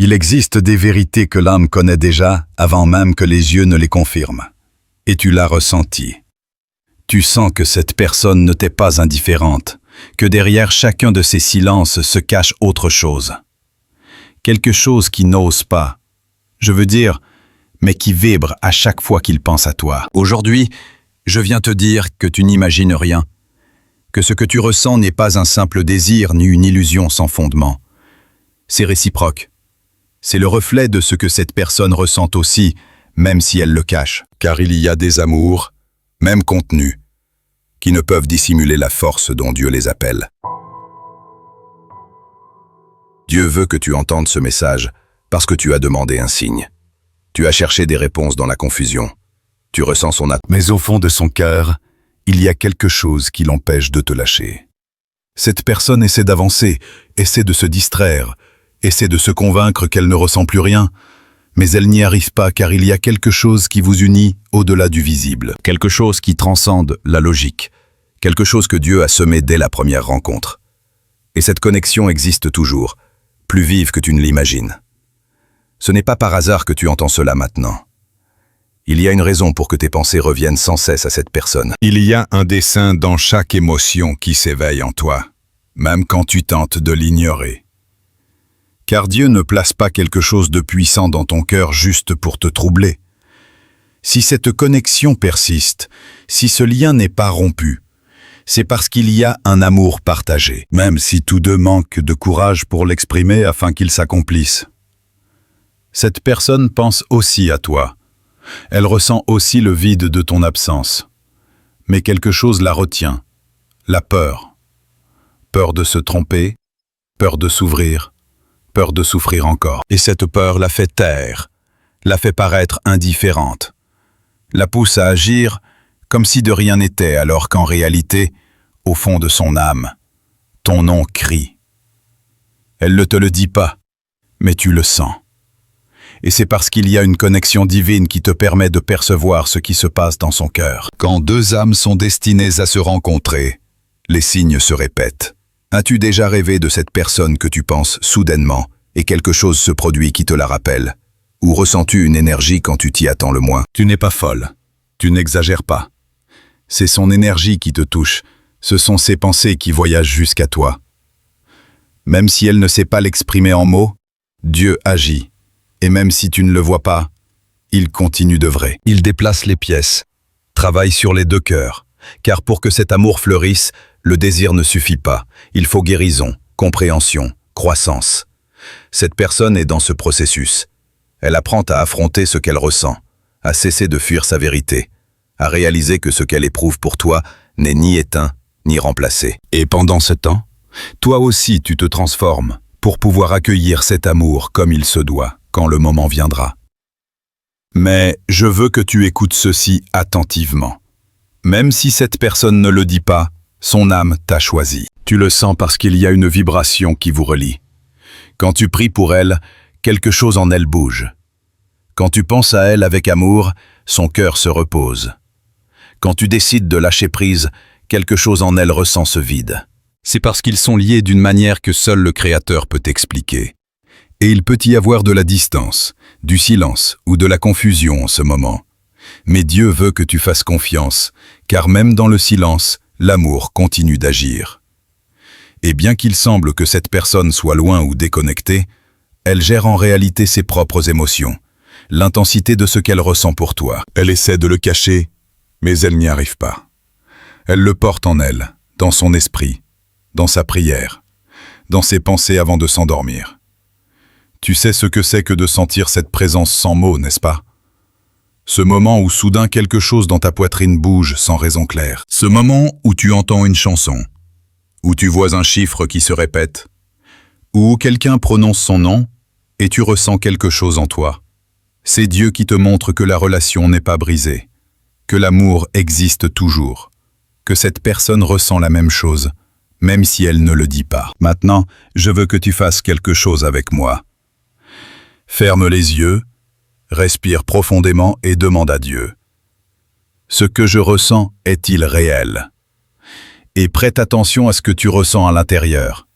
Il existe des vérités que l'âme connaît déjà avant même que les yeux ne les confirment. Et tu l'as ressenti. Tu sens que cette personne ne t'est pas indifférente, que derrière chacun de ces silences se cache autre chose. Quelque chose qui n'ose pas. Je veux dire, mais qui vibre à chaque fois qu'il pense à toi. Aujourd'hui, je viens te dire que tu n'imagines rien, que ce que tu ressens n'est pas un simple désir ni une illusion sans fondement. C'est réciproque. C'est le reflet de ce que cette personne ressent aussi, même si elle le cache. Car il y a des amours, même contenus, qui ne peuvent dissimuler la force dont Dieu les appelle. Dieu veut que tu entendes ce message parce que tu as demandé un signe. Tu as cherché des réponses dans la confusion. Tu ressens son attente. Mais au fond de son cœur, il y a quelque chose qui l'empêche de te lâcher. Cette personne essaie d'avancer, essaie de se distraire, essaie de se convaincre qu'elle ne ressent plus rien, mais elle n'y arrive pas car il y a quelque chose qui vous unit au-delà du visible. Quelque chose qui transcende la logique. Quelque chose que Dieu a semé dès la première rencontre. Et cette connexion existe toujours, plus vive que tu ne l'imagines. Ce n'est pas par hasard que tu entends cela maintenant. Il y a une raison pour que tes pensées reviennent sans cesse à cette personne. Il y a un dessein dans chaque émotion qui s'éveille en toi, même quand tu tentes de l'ignorer. Car Dieu ne place pas quelque chose de puissant dans ton cœur juste pour te troubler. Si cette connexion persiste, si ce lien n'est pas rompu, c'est parce qu'il y a un amour partagé, même si tous deux manquent de courage pour l'exprimer afin qu'il s'accomplisse. Cette personne pense aussi à toi. Elle ressent aussi le vide de ton absence. Mais quelque chose la retient, la peur. Peur de se tromper, peur de s'ouvrir, peur de souffrir encore. Et cette peur la fait taire, la fait paraître indifférente, la pousse à agir comme si de rien n'était, alors qu'en réalité, au fond de son âme, ton nom crie. Elle ne te le dit pas, mais tu le sens. Et c'est parce qu'il y a une connexion divine qui te permet de percevoir ce qui se passe dans son cœur. Quand deux âmes sont destinées à se rencontrer, les signes se répètent. As-tu déjà rêvé de cette personne que tu penses soudainement et quelque chose se produit qui te la rappelle? Ou ressens-tu une énergie quand tu t'y attends le moins? Tu n'es pas folle, tu n'exagères pas. C'est son énergie qui te touche, ce sont ses pensées qui voyagent jusqu'à toi. Même si elle ne sait pas l'exprimer en mots, Dieu agit. Et même si tu ne le vois pas, il continue d'œuvrer. Il déplace les pièces, travaille sur les deux cœurs, car pour que cet amour fleurisse, le désir ne suffit pas. Il faut guérison, compréhension, croissance. Cette personne est dans ce processus. Elle apprend à affronter ce qu'elle ressent, à cesser de fuir sa vérité, à réaliser que ce qu'elle éprouve pour toi n'est ni éteint, ni remplacé. Et pendant ce temps, toi aussi tu te transformes pour pouvoir accueillir cet amour comme il se doit, quand le moment viendra. Mais je veux que tu écoutes ceci attentivement. Même si cette personne ne le dit pas, son âme t'a choisi. Tu le sens parce qu'il y a une vibration qui vous relie. Quand tu pries pour elle, quelque chose en elle bouge. Quand tu penses à elle avec amour, son cœur se repose. Quand tu décides de lâcher prise, quelque chose en elle ressent ce vide. C'est parce qu'ils sont liés d'une manière que seul le Créateur peut expliquer. Et il peut y avoir de la distance, du silence ou de la confusion en ce moment. Mais Dieu veut que tu fasses confiance, car même dans le silence, l'amour continue d'agir. Et bien qu'il semble que cette personne soit loin ou déconnectée, elle gère en réalité ses propres émotions, l'intensité de ce qu'elle ressent pour toi. Elle essaie de le cacher, mais elle n'y arrive pas. Elle le porte en elle, dans son esprit, dans sa prière, dans ses pensées avant de s'endormir. Tu sais ce que c'est que de sentir cette présence sans mots, n'est-ce pas? Ce moment où soudain quelque chose dans ta poitrine bouge sans raison claire. Ce moment où tu entends une chanson, où tu vois un chiffre qui se répète, où quelqu'un prononce son nom et tu ressens quelque chose en toi. C'est Dieu qui te montre que la relation n'est pas brisée, que l'amour existe toujours, que cette personne ressent la même chose, même si elle ne le dit pas. Maintenant, je veux que tu fasses quelque chose avec moi. Ferme les yeux, respire profondément et demande à Dieu. Ce que je ressens est-il réel? Et prête attention à ce que tu ressens à l'intérieur.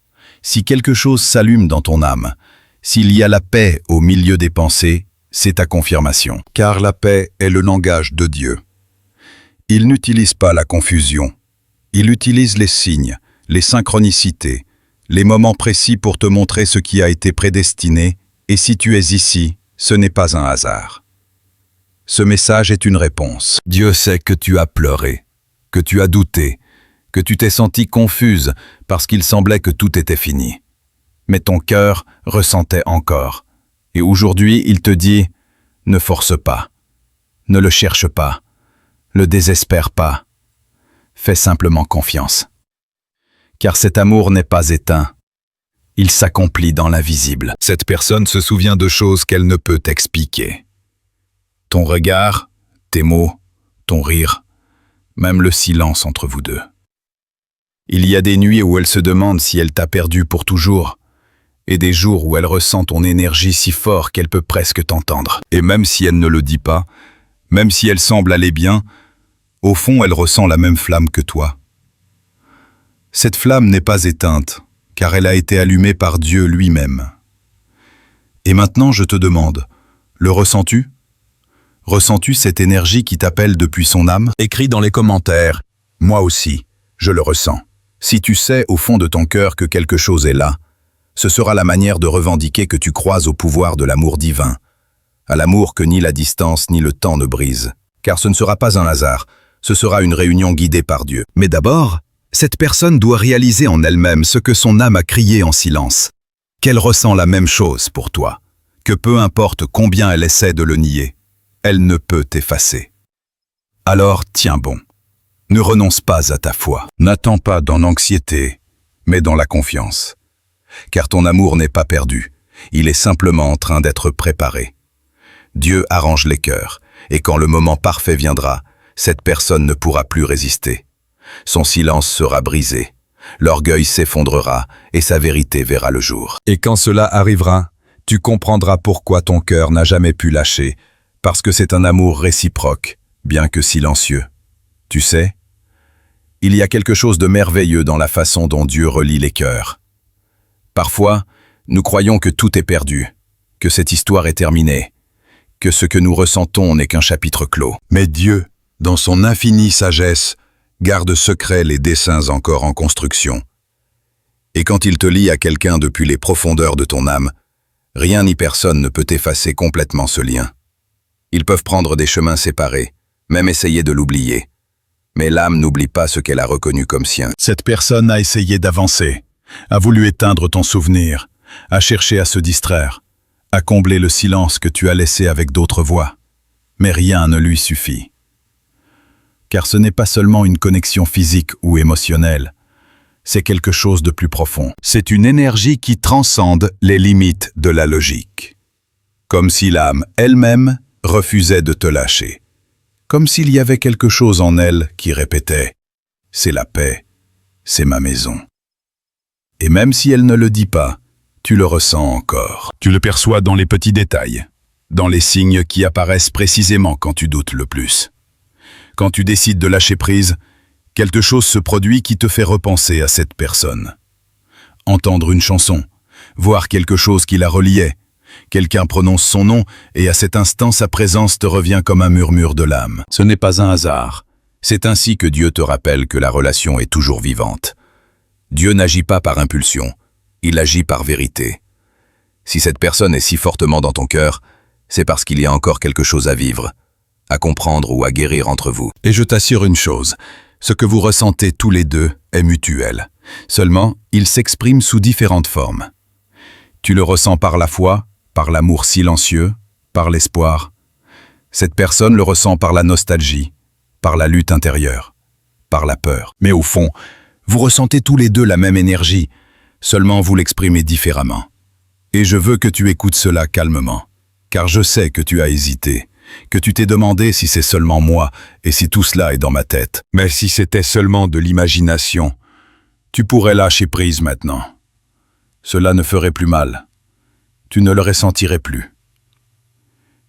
Si quelque chose s'allume dans ton âme, S'il y a la paix au milieu des pensées, c'est ta confirmation. Car la paix est le langage de Dieu. Il n'utilise pas la confusion. Il utilise les signes, les synchronicités, les moments précis pour te montrer ce qui a été prédestiné, et si tu es ici, ce n'est pas un hasard. Ce message est une réponse. Dieu sait que tu as pleuré, que tu as douté, que tu t'es sentie confuse parce qu'il semblait que tout était fini. Mais ton cœur ressentait encore. Et aujourd'hui, il te dit, ne force pas, ne le cherche pas, le désespère pas. Fais simplement confiance. Car cet amour n'est pas éteint. Il s'accomplit dans l'invisible. Cette personne se souvient de choses qu'elle ne peut expliquer. Ton regard, tes mots, ton rire, même le silence entre vous deux. Il y a des nuits où elle se demande si elle t'a perdu pour toujours, et des jours où elle ressent ton énergie si fort qu'elle peut presque t'entendre. Et même si elle ne le dit pas, même si elle semble aller bien, au fond elle ressent la même flamme que toi. Cette flamme n'est pas éteinte, car elle a été allumée par Dieu lui-même. Et maintenant je te demande, le ressens-tu ? Ressens-tu cette énergie qui t'appelle depuis son âme ? Écris dans les commentaires, moi aussi, je le ressens. Si tu sais au fond de ton cœur que quelque chose est là, ce sera la manière de revendiquer que tu crois au pouvoir de l'amour divin, à l'amour que ni la distance ni le temps ne brisent. Car ce ne sera pas un hasard, ce sera une réunion guidée par Dieu. Mais d'abord, cette personne doit réaliser en elle-même ce que son âme a crié en silence, qu'elle ressent la même chose pour toi, que peu importe combien elle essaie de le nier, elle ne peut t'effacer. Alors tiens bon, ne renonce pas à ta foi. N'attends pas dans l'anxiété, mais dans la confiance. Car ton amour n'est pas perdu, il est simplement en train d'être préparé. Dieu arrange les cœurs, et quand le moment parfait viendra, cette personne ne pourra plus résister. Son silence sera brisé, l'orgueil s'effondrera, et sa vérité verra le jour. Et quand cela arrivera, tu comprendras pourquoi ton cœur n'a jamais pu lâcher, parce que c'est un amour réciproque, bien que silencieux. Tu sais, il y a quelque chose de merveilleux dans la façon dont Dieu relie les cœurs. Parfois, nous croyons que tout est perdu, que cette histoire est terminée, que ce que nous ressentons n'est qu'un chapitre clos. Mais Dieu, dans son infinie sagesse, garde secret les desseins encore en construction. Et quand il te lie à quelqu'un depuis les profondeurs de ton âme, rien ni personne ne peut effacer complètement ce lien. Ils peuvent prendre des chemins séparés, même essayer de l'oublier. Mais l'âme n'oublie pas ce qu'elle a reconnu comme sien. Cette personne a essayé d'avancer, a voulu éteindre ton souvenir, a cherché à se distraire, à combler le silence que tu as laissé avec d'autres voix. Mais rien ne lui suffit. Car ce n'est pas seulement une connexion physique ou émotionnelle, c'est quelque chose de plus profond. C'est une énergie qui transcende les limites de la logique. Comme si l'âme elle-même refusait de te lâcher. Comme s'il y avait quelque chose en elle qui répétait « C'est la paix, c'est ma maison ». Et même si elle ne le dit pas, tu le ressens encore. Tu le perçois dans les petits détails, dans les signes qui apparaissent précisément quand tu doutes le plus. Quand tu décides de lâcher prise, quelque chose se produit qui te fait repenser à cette personne. Entendre une chanson, voir quelque chose qui la reliait, quelqu'un prononce son nom et à cet instant sa présence te revient comme un murmure de l'âme. Ce n'est pas un hasard. C'est ainsi que Dieu te rappelle que la relation est toujours vivante. Dieu n'agit pas par impulsion, il agit par vérité. Si cette personne est si fortement dans ton cœur, c'est parce qu'il y a encore quelque chose à vivre, à comprendre ou à guérir entre vous. Et je t'assure une chose, ce que vous ressentez tous les deux est mutuel. Seulement, il s'exprime sous différentes formes. Tu le ressens par la foi, par l'amour silencieux, par l'espoir. Cette personne le ressent par la nostalgie, par la lutte intérieure, par la peur. Mais au fond, vous ressentez tous les deux la même énergie, seulement vous l'exprimez différemment. Et je veux que tu écoutes cela calmement, car je sais que tu as hésité, que tu t'es demandé si c'est seulement moi et si tout cela est dans ma tête. Mais si c'était seulement de l'imagination, tu pourrais lâcher prise maintenant. Cela ne ferait plus mal. Tu ne le ressentirais plus.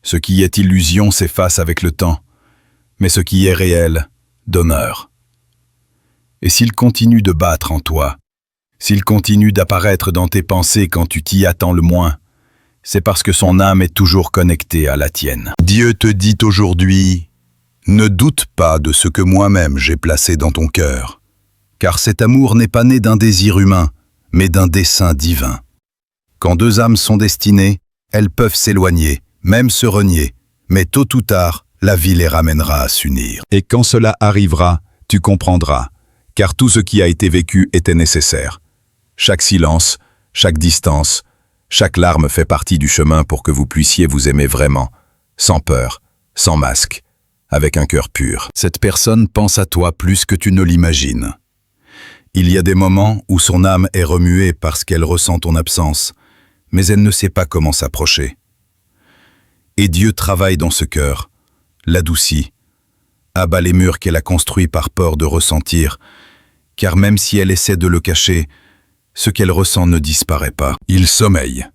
Ce qui est illusion s'efface avec le temps, mais ce qui est réel demeure. Et s'il continue de battre en toi, s'il continue d'apparaître dans tes pensées quand tu t'y attends le moins, c'est parce que son âme est toujours connectée à la tienne. Dieu te dit aujourd'hui, ne doute pas de ce que moi-même j'ai placé dans ton cœur, car cet amour n'est pas né d'un désir humain, mais d'un dessein divin. Quand deux âmes sont destinées, elles peuvent s'éloigner, même se renier, mais tôt ou tard, la vie les ramènera à s'unir. Et quand cela arrivera, tu comprendras, car tout ce qui a été vécu était nécessaire. Chaque silence, chaque distance, chaque larme fait partie du chemin pour que vous puissiez vous aimer vraiment, sans peur, sans masque, avec un cœur pur. Cette personne pense à toi plus que tu ne l'imagines. Il y a des moments où son âme est remuée parce qu'elle ressent ton absence, mais elle ne sait pas comment s'approcher. Et Dieu travaille dans ce cœur, l'adoucit, abat les murs qu'elle a construits par peur de ressentir, car même si elle essaie de le cacher, ce qu'elle ressent ne disparaît pas. Il sommeille,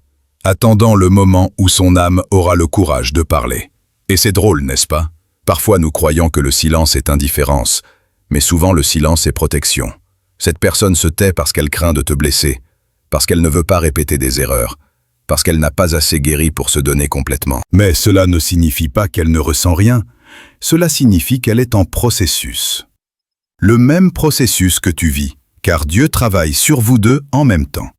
attendant le moment où son âme aura le courage de parler. Et c'est drôle, n'est-ce pas? Parfois nous croyons que le silence est indifférence, mais souvent le silence est protection. Cette personne se tait parce qu'elle craint de te blesser, parce qu'elle ne veut pas répéter des erreurs, parce qu'elle n'a pas assez guéri pour se donner complètement. Mais cela ne signifie pas qu'elle ne ressent rien, cela signifie qu'elle est en processus. Le même processus que tu vis, car Dieu travaille sur vous deux en même temps.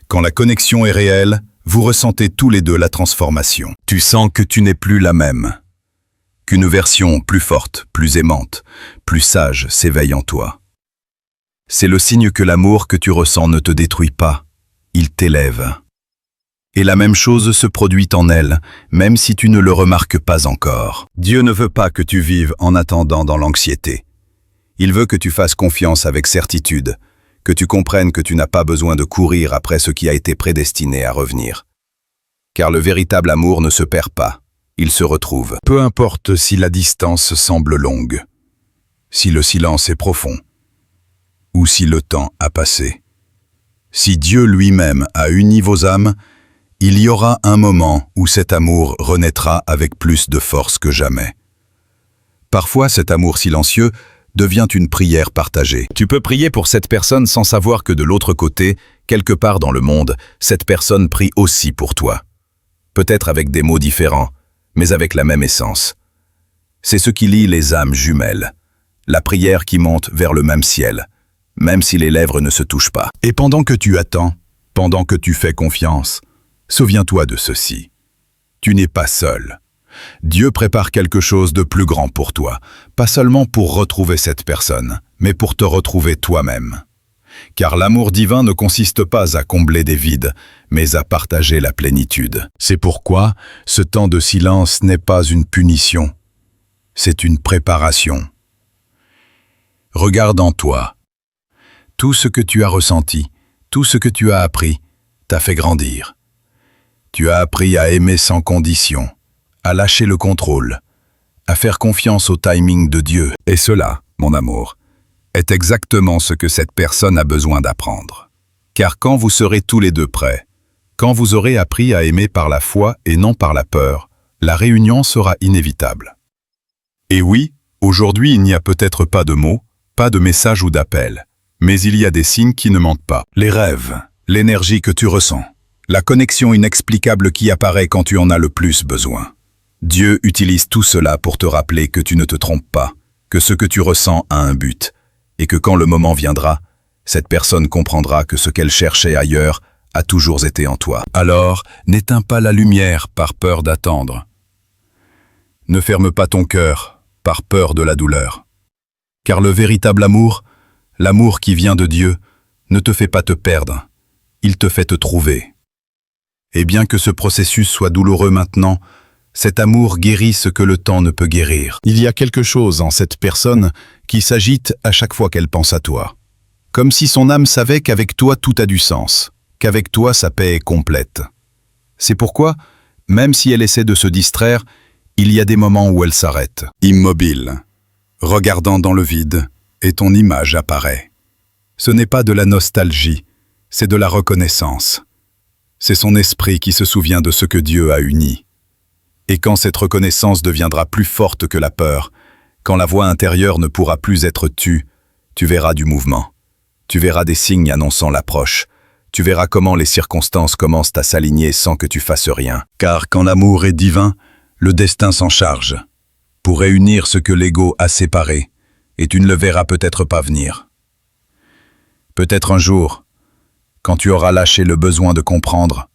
Quand la connexion est réelle, vous ressentez tous les deux la transformation. Tu sens que tu n'es plus la même, qu'une version plus forte, plus aimante, plus sage s'éveille en toi. C'est le signe que l'amour que tu ressens ne te détruit pas, il t'élève. Et la même chose se produit en elle, même si tu ne le remarques pas encore. Dieu ne veut pas que tu vives en attendant dans l'anxiété. Il veut que tu fasses confiance avec certitude, que tu comprennes que tu n'as pas besoin de courir après ce qui a été prédestiné à revenir. Car le véritable amour ne se perd pas, il se retrouve. Peu importe si la distance semble longue, si le silence est profond, ou si le temps a passé. Si Dieu lui-même a uni vos âmes, il y aura un moment où cet amour renaîtra avec plus de force que jamais. Parfois, cet amour silencieux devient une prière partagée. Tu peux prier pour cette personne sans savoir que de l'autre côté, quelque part dans le monde, cette personne prie aussi pour toi. Peut-être avec des mots différents, mais avec la même essence. C'est ce qui lie les âmes jumelles, la prière qui monte vers le même ciel, même si les lèvres ne se touchent pas. Et pendant que tu attends, pendant que tu fais confiance, souviens-toi de ceci. Tu n'es pas seul. Dieu prépare quelque chose de plus grand pour toi, pas seulement pour retrouver cette personne, mais pour te retrouver toi-même. Car l'amour divin ne consiste pas à combler des vides, mais à partager la plénitude. C'est pourquoi ce temps de silence n'est pas une punition, c'est une préparation. Regarde en toi. Tout ce que tu as ressenti, tout ce que tu as appris, t'a fait grandir. Tu as appris à aimer sans condition, à lâcher le contrôle, à faire confiance au timing de Dieu. Et cela, mon amour, est exactement ce que cette personne a besoin d'apprendre. Car quand vous serez tous les deux prêts, quand vous aurez appris à aimer par la foi et non par la peur, la réunion sera inévitable. Et oui, aujourd'hui il n'y a peut-être pas de mots, pas de messages ou d'appels, mais il y a des signes qui ne mentent pas. Les rêves, l'énergie que tu ressens, la connexion inexplicable qui apparaît quand tu en as le plus besoin. Dieu utilise tout cela pour te rappeler que tu ne te trompes pas, que ce que tu ressens a un but, et que quand le moment viendra, cette personne comprendra que ce qu'elle cherchait ailleurs a toujours été en toi. Alors, n'éteins pas la lumière par peur d'attendre. Ne ferme pas ton cœur par peur de la douleur. Car le véritable amour, l'amour qui vient de Dieu, ne te fait pas te perdre, il te fait te trouver. Et bien que ce processus soit douloureux maintenant, cet amour guérit ce que le temps ne peut guérir. Il y a quelque chose en cette personne qui s'agite à chaque fois qu'elle pense à toi. Comme si son âme savait qu'avec toi tout a du sens, qu'avec toi sa paix est complète. C'est pourquoi, même si elle essaie de se distraire, il y a des moments où elle s'arrête. Immobile, regardant dans le vide, et ton image apparaît. Ce n'est pas de la nostalgie, c'est de la reconnaissance. C'est son esprit qui se souvient de ce que Dieu a uni. Et quand cette reconnaissance deviendra plus forte que la peur, quand la voix intérieure ne pourra plus être tue, tu verras du mouvement. Tu verras des signes annonçant l'approche. tu verras comment les circonstances commencent à s'aligner sans que tu fasses rien. Car quand l'amour est divin, le destin s'en charge, pour réunir ce que l'ego a séparé, et tu ne le verras peut-être pas venir. Peut-être un jour, quand tu auras lâché le besoin de comprendre,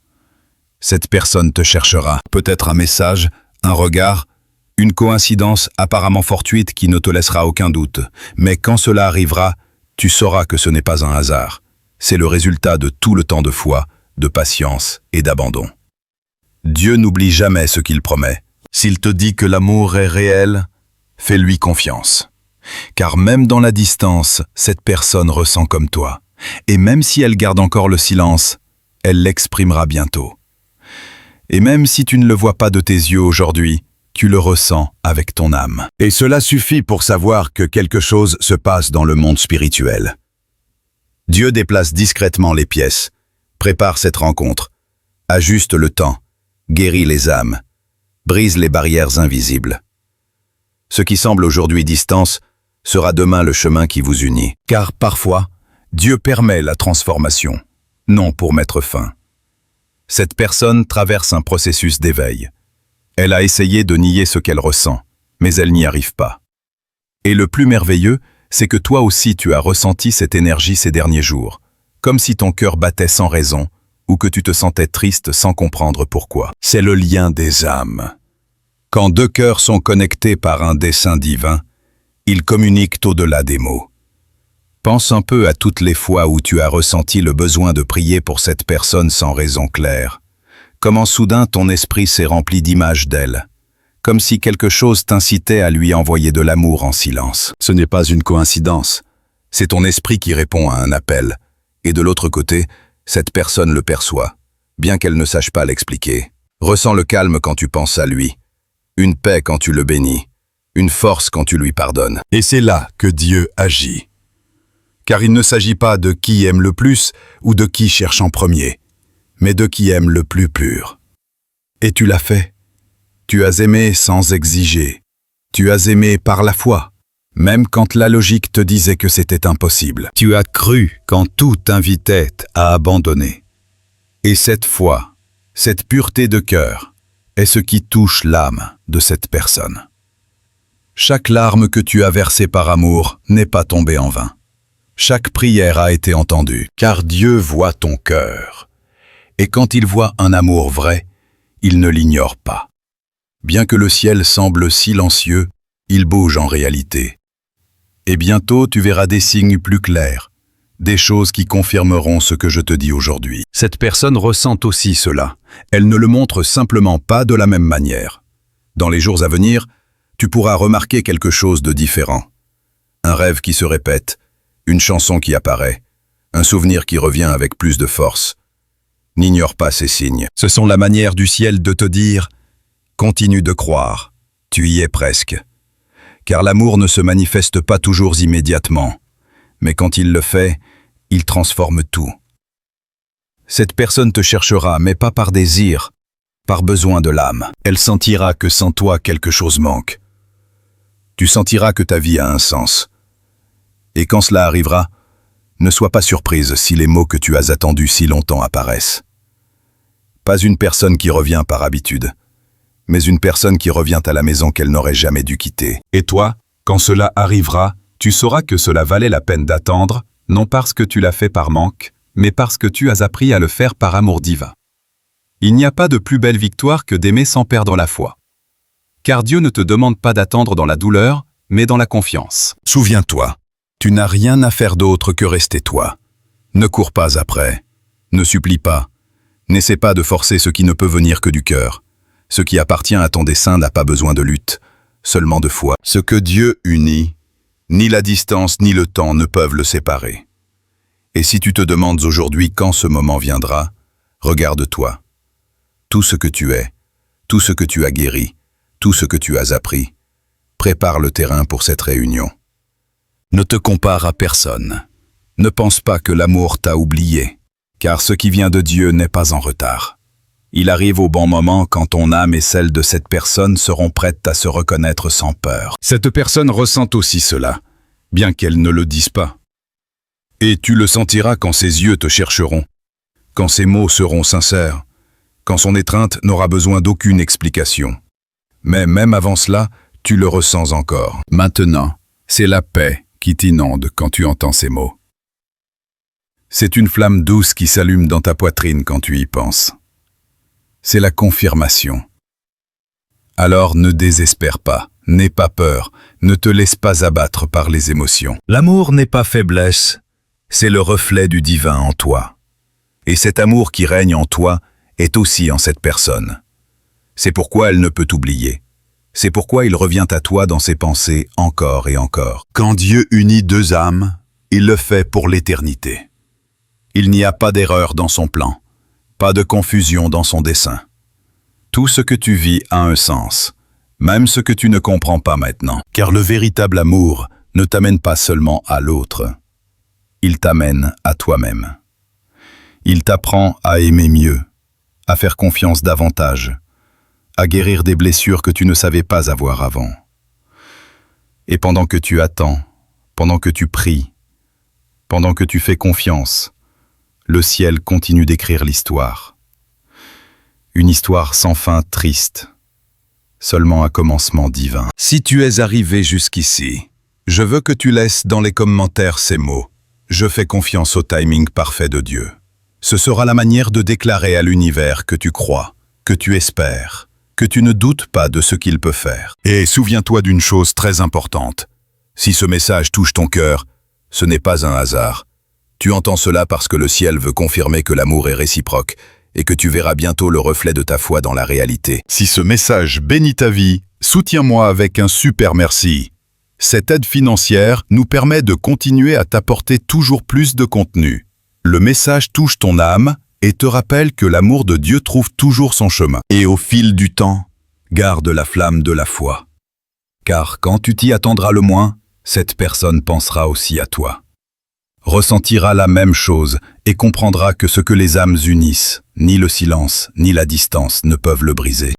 cette personne te cherchera. Peut-être un message, un regard, une coïncidence apparemment fortuite qui ne te laissera aucun doute. Mais quand cela arrivera, tu sauras que ce n'est pas un hasard. C'est le résultat de tout le temps de foi, de patience et d'abandon. Dieu n'oublie jamais ce qu'il promet. S'il te dit que l'amour est réel, fais-lui confiance. Car même dans la distance, cette personne ressent comme toi. Et même si elle garde encore le silence, elle l'exprimera bientôt. Et même si tu ne le vois pas de tes yeux aujourd'hui, tu le ressens avec ton âme. Et cela suffit pour savoir que quelque chose se passe dans le monde spirituel. Dieu déplace discrètement les pièces, prépare cette rencontre, ajuste le temps, guérit les âmes, brise les barrières invisibles. Ce qui semble aujourd'hui distance sera demain le chemin qui vous unit. Car parfois, Dieu permet la transformation, non pour mettre fin. Cette personne traverse un processus d'éveil. Elle a essayé de nier ce qu'elle ressent, mais elle n'y arrive pas. Et le plus merveilleux, c'est que toi aussi tu as ressenti cette énergie ces derniers jours, comme si ton cœur battait sans raison, ou que tu te sentais triste sans comprendre pourquoi. C'est le lien des âmes. Quand deux cœurs sont connectés par un dessein divin, ils communiquent au-delà des mots. Pense un peu à toutes les fois où tu as ressenti le besoin de prier pour cette personne sans raison claire. Comment soudain ton esprit s'est rempli d'images d'elle, comme si quelque chose t'incitait à lui envoyer de l'amour en silence. Ce n'est pas une coïncidence, c'est ton esprit qui répond à un appel, et de l'autre côté, cette personne le perçoit, bien qu'elle ne sache pas l'expliquer. Ressens le calme quand tu penses à lui, une paix quand tu le bénis, une force quand tu lui pardonnes. Et c'est là que Dieu agit. Car il ne s'agit pas de qui aime le plus ou de qui cherche en premier, mais de qui aime le plus pur. Et tu l'as fait. Tu as aimé sans exiger. Tu as aimé par la foi, même quand la logique te disait que c'était impossible. Tu as cru quand tout t'invitait à abandonner. Et cette foi, cette pureté de cœur, est ce qui touche l'âme de cette personne. Chaque larme que tu as versée par amour n'est pas tombée en vain. Chaque prière a été entendue, car Dieu voit ton cœur. Et quand il voit un amour vrai, il ne l'ignore pas. Bien que le ciel semble silencieux, il bouge en réalité. Et bientôt tu verras des signes plus clairs, des choses qui confirmeront ce que je te dis aujourd'hui. Cette personne ressent aussi cela. Elle ne le montre simplement pas de la même manière. Dans les jours à venir, tu pourras remarquer quelque chose de différent. Un rêve qui se répète, une chanson qui apparaît, un souvenir qui revient avec plus de force. N'ignore pas ces signes. Ce sont la manière du ciel de te dire « Continue de croire, tu y es presque ». Car l'amour ne se manifeste pas toujours immédiatement, mais quand il le fait, il transforme tout. Cette personne te cherchera, mais pas par désir, par besoin de l'âme. Elle sentira que sans toi quelque chose manque. Tu sentiras que ta vie a un sens. Et quand cela arrivera, ne sois pas surprise si les mots que tu as attendus si longtemps apparaissent. Pas une personne qui revient par habitude, mais une personne qui revient à la maison qu'elle n'aurait jamais dû quitter. Et toi, quand cela arrivera, tu sauras que cela valait la peine d'attendre, non parce que tu l'as fait par manque, mais parce que tu as appris à le faire par amour divin. Il n'y a pas de plus belle victoire que d'aimer sans perdre la foi. Car Dieu ne te demande pas d'attendre dans la douleur, mais dans la confiance. Souviens-toi, tu n'as rien à faire d'autre que rester toi. Ne cours pas après, ne supplie pas, n'essaie pas de forcer ce qui ne peut venir que du cœur. Ce qui appartient à ton dessein n'a pas besoin de lutte, seulement de foi. Ce que Dieu unit, ni la distance ni le temps ne peuvent le séparer. Et si tu te demandes aujourd'hui quand ce moment viendra, regarde-toi. Tout ce que tu es, tout ce que tu as guéri, tout ce que tu as appris, prépare le terrain pour cette réunion. Ne te compare à personne. Ne pense pas que l'amour t'a oublié, car ce qui vient de Dieu n'est pas en retard. Il arrive au bon moment quand ton âme et celle de cette personne seront prêtes à se reconnaître sans peur. Cette personne ressent aussi cela, bien qu'elle ne le dise pas. Et tu le sentiras quand ses yeux te chercheront, quand ses mots seront sincères, quand son étreinte n'aura besoin d'aucune explication. Mais même avant cela, tu le ressens encore. Maintenant, c'est la paix qui t'inonde quand tu entends ces mots. C'est une flamme douce qui s'allume dans ta poitrine quand tu y penses. C'est la confirmation. Alors ne désespère pas, n'aie pas peur, ne te laisse pas abattre par les émotions. L'amour n'est pas faiblesse, c'est le reflet du divin en toi. Et cet amour qui règne en toi est aussi en cette personne. C'est pourquoi elle ne peut t'oublier. C'est pourquoi il revient à toi dans ses pensées encore et encore. Quand Dieu unit deux âmes, il le fait pour l'éternité. Il n'y a pas d'erreur dans son plan, pas de confusion dans son dessein. Tout ce que tu vis a un sens, même ce que tu ne comprends pas maintenant. Car le véritable amour ne t'amène pas seulement à l'autre, il t'amène à toi-même. Il t'apprend à aimer mieux, à faire confiance davantage, à guérir des blessures que tu ne savais pas avoir avant. Et pendant que tu attends, pendant que tu pries, pendant que tu fais confiance, le ciel continue d'écrire l'histoire. Une histoire sans fin triste, seulement un commencement divin. Si tu es arrivé jusqu'ici, je veux que tu laisses dans les commentaires ces mots. Je fais confiance au timing parfait de Dieu. Ce sera la manière de déclarer à l'univers que tu crois, que tu espères, que tu ne doutes pas de ce qu'il peut faire. Et souviens-toi d'une chose très importante. Si ce message touche ton cœur, ce n'est pas un hasard. Tu entends cela parce que le ciel veut confirmer que l'amour est réciproque et que tu verras bientôt le reflet de ta foi dans la réalité. Si ce message bénit ta vie, soutiens-moi avec un super merci. Cette aide financière nous permet de continuer à t'apporter toujours plus de contenu. Le message touche ton âme et te rappelle que l'amour de Dieu trouve toujours son chemin. Et au fil du temps, garde la flamme de la foi. Car quand tu t'y attendras le moins, cette personne pensera aussi à toi. Ressentira la même chose et comprendra que ce que les âmes unissent, ni le silence, ni la distance ne peuvent le briser.